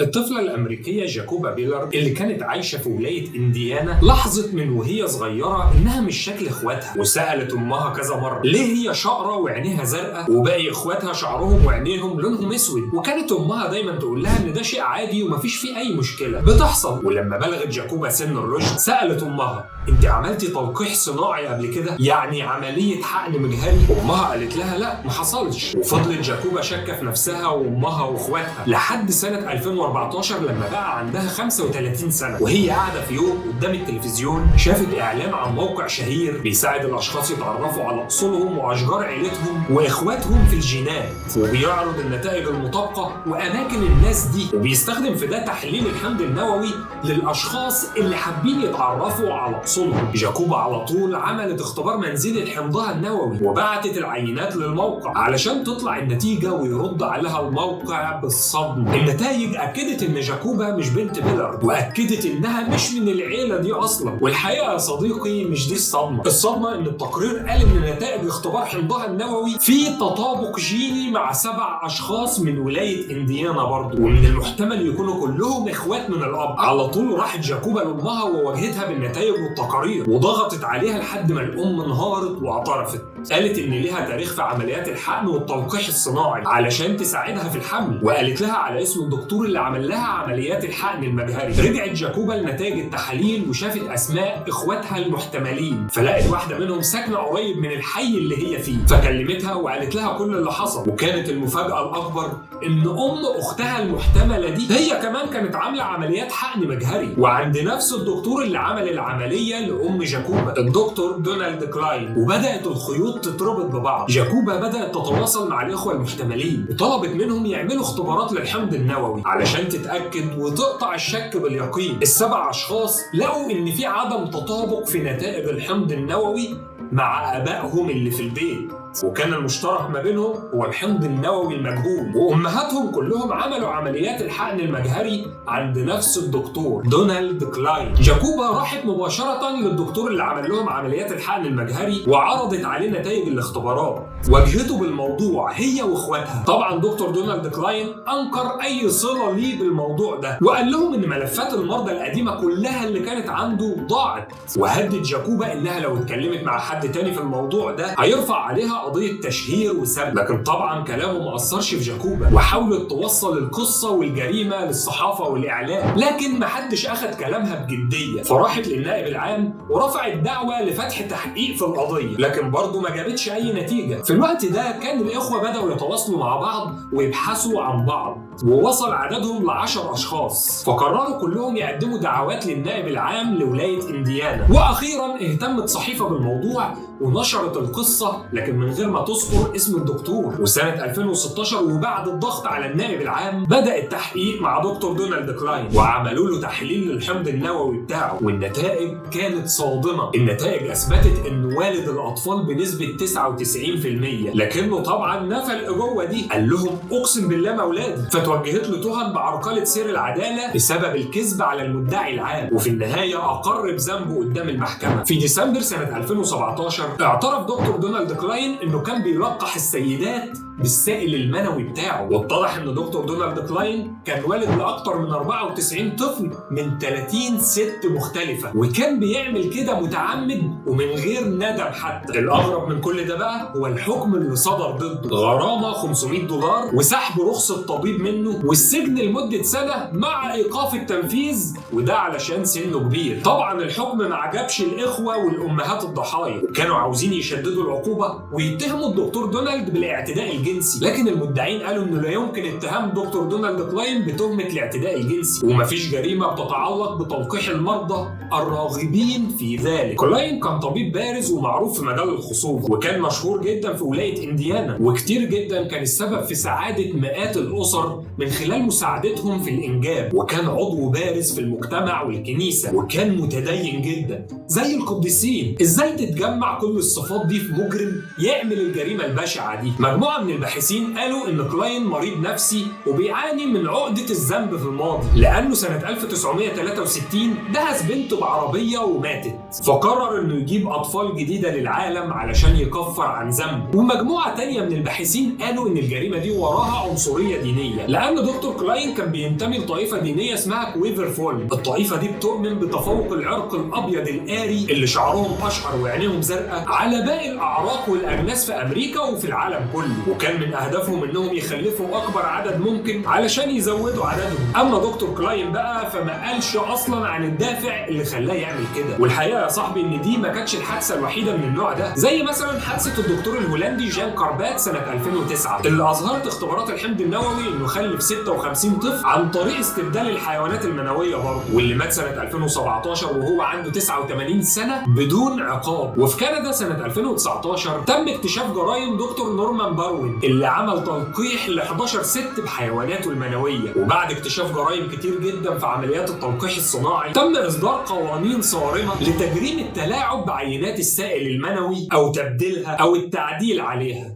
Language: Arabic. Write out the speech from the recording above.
الطفلة الأمريكية جاكوبا بيلر اللي كانت عايشة في ولاية إنديانا لاحظت من وهي صغيرة إنها مش شكل إخواتها، وسألت أمها كذا مرة ليه هي شقرة وعينيها زرقاء وباقي إخواتها شعرهم وعينيهم لونهم أسود، وكانت أمها دايما تقول لها إن ده شيء عادي ومفيش فيه أي مشكلة بتحصل. ولما بلغت جاكوبا سن الرشد سألت أمها أنت عملتي تلقيح صناعي قبل كده؟ يعني عملية حقن مجهري؟ أمها قالت لها لا ما حصلش. وفضلت جاكوبا شاكة في نفسها وأمها وإخواتها لحد سنة 2014 لما بقى عندها 35 سنة، وهي قاعدة في يوم قدام التلفزيون شافت إعلان عن موقع شهير بيساعد الأشخاص يتعرفوا على أصولهم وأشجار عيلتهم وإخواتهم في الجينات، وبيعرض النتائج المطابقة وأماكن الناس دي، وبيستخدم في ده تحليل الحمض النووي للأشخاص اللي حابين يتعرفوا على أصولهم. جاكوبا على طول عملت اختبار منزلي لحمضها النووي وبعتت العينات للموقع علشان تطلع النتيجة ويرد عليها الموقع بالصدمة. النتائج أكدت إن جاكوبا مش بنت بيلر، وأكدت إنها مش من العيلة دي أصلا. والحقيقة يا صديقي مش دي الصدمة إن التقرير قال إن نتائج اختبار حمضها النووي في تطابق جيني مع 7 أشخاص من ولاية إنديانا برضه، ومن المحتمل يكونوا كلهم إخوات من الأب. على طول راحت جاكوبا لأمها وواجهتها بالنتائج والتقارير وضغطت عليها لحد ما الأم انهارت واعترفت. قالت إن ليها تاريخ في عمليات الحقن والتلقيح الصناعي علشان تساعدها في الحمل، وقالت لها على اسم الدكتور اللي عمل لها عمليات الحقن المجهري. رجعت جاكوبا لنتائج التحاليل وشافت أسماء إخواتها المحتملين، فلقت واحدة منهم ساكنة قريب من الحي اللي هي فيه، فكلمتها وقالت لها كل اللي حصل. وكانت المفاجأة الأكبر إن أم أختها المحتملة دي هي كمان كانت عاملة عمليات حقن مجهري وعند نفس الدكتور اللي عمل العملية لأم جاكوبا، الدكتور دونالد كلاين. وبدأت الخيوط تتربط ببعض. جاكوبا بدأت تتواصل مع الإخوة المحتملين وطلبت منهم يعملوا اختبارات للحمض النووي علشان تتأكد وتقطع الشك باليقين. ال7 أشخاص لقوا إن في عدم تطابق في نتائج الحمض النووي مع آبائهم اللي في البيت، وكان المشترك ما بينهم هو الحمض النووي المجهول. وأمهاتهم كلهم عملوا عمليات الحقن المجهري عند نفس الدكتور دونالد كلاين. جاكوبا راحت مباشرة للدكتور اللي عمل لهم عمليات الحقن المجهري وعرضت عليه نتائج الاختبارات، واجهته بالموضوع هي واخواتها. طبعا دكتور دونالد كلاين أنكر أي صلة ليه بالموضوع ده، وقال لهم إن ملفات المرضى القديمة كلها اللي كانت عنده ضاعت، وهدد جاكوبا إنها لو اتكلمت مع حد تاني في الموضوع ده هيرفع عليها قضية تشهير وسب. لكن طبعا كلامه ما أثرش في جاكوبا، وحاولت توصل القصة والجريمة للصحافة والإعلام، لكن محدش أخد كلامها بجدية. فراحت للنائب العام ورفعت دعوة لفتح تحقيق في القضية، لكن برضه ما جابتش أي نتيجة. في الوقت ده كان الإخوة بدأوا يتواصلوا مع بعض ويبحثوا عن بعض، ووصل عددهم ل10 أشخاص، فقرروا كلهم يقدموا دعوات للنائب العام لولاية إنديانا. وأخيرا اهتمت صحيفة بالموضوع ونشرت القصة، لكن من غير ما تذكر اسم الدكتور. وسنة 2016 وبعد الضغط على النائب العام بدأ التحقيق مع دكتور دونالد كلاين، وعملوا له تحليل للحمض النووي بتاعه، والنتائج كانت صادمة. النتائج أثبتت إن والد الأطفال بنسبة 99%، لكنه طبعا نفى الإجوة دي، قال لهم أقسم بالله ما ولادي. فتوجهت له تهم بعرقلة سير العدالة بسبب الكذب على المدعي العام، وفي النهاية أقر بذنبه قدام المحكمة. في ديسمبر سنة 2017 اعترف دكتور دونالد كلاين إنه كان بيلقح السيدات بالسائل المنوي بتاعه، واتضح ان دكتور دونالد كلاين كان والد لاكثر من 94 طفل من 30 ست مختلفة، وكان بيعمل كده متعمد ومن غير ندم حتى. الاغرب من كل ده بقى هو الحكم اللي صدر ضده، غرامة $500 وسحب رخصة طبيب منه والسجن لمدة سنة مع ايقاف التنفيذ، وده علشان سنه كبير. طبعا الحكم ما عجبش الاخوة والامهات الضحايا، وكانوا عاوزين يشددوا العقوبة ويتهموا الدكتور دونالد بالاعتداء الجنسي، لكن المدعين قالوا انه لا يمكن اتهام دكتور دونالد كلاين بتهمة الاعتداء الجنسي، ومفيش جريمة بتتعلق بتلقيح المرضى الراغبين في ذلك. كلاين كان طبيب بارز ومعروف في مجال الخصوبة، وكان مشهور جدا في ولاية إنديانا، وكتير جدا كان السبب في سعادة مئات الأسر من خلال مساعدتهم في الإنجاب، وكان عضو بارز في المجتمع والكنيسة، وكان متدين جدا زي القديسين. ازاي تتجمع كل الصفات دي في مجرم يعمل الجريمة البشعة دي؟ مجموعة من الباحثين قالوا ان كلاين مريض نفسي وبيعاني من عقدة الذنب في الماضي، لانه سنة 1963 دهس بنته بعربية وماتت، فقرر انه يجيب اطفال جديدة للعالم علشان يكفر عن ذنبه. ومجموعة تانية من الباحثين قالوا ان الجريمة دي وراها عنصرية دينية، لان دكتور كلاين كان بينتمي لطائفة دينية اسمها كويفر فول. الطائفة دي بتؤمن بتفوق العرق الابيض الآري اللي شعرهم اشقر وعينيهم زرقاء على باقي الاعراق والاجناس في امريكا وفي العالم كله، وكان من اهدافهم انهم يخلفوا اكبر عدد ممكن علشان يزودوا عددهم. اما دكتور كلاين بقى فما قالش اصلا عن الدافع اللي خلاه يعمل كده. والحقيقه يا صاحبي ان دي ما كانتش الحادثه الوحيده من النوع ده، زي مثلا حادثه الدكتور الهولندي جان كاربات سنه 2009 اللي اظهرت اختبارات الحمض النووي انه خلف 56 طفل عن طريق استبدال الحيوانات المنويه برضه، واللي مات سنه 2017 وهو عنده 89 سنه بدون عقاب. وفي كندا سنه 2019 تم اكتشاف جرائم دكتور نورمان باروين اللي عمل تلقيح ل 11 ست بحيواناته المنويه. وبعد اكتشاف جرائم كتير جدا في عمليات التلقيح الصناعي تم اصدار قوانين صارمه لتجريم التلاعب بعينات السائل المنوي او تبديلها او التعديل عليها.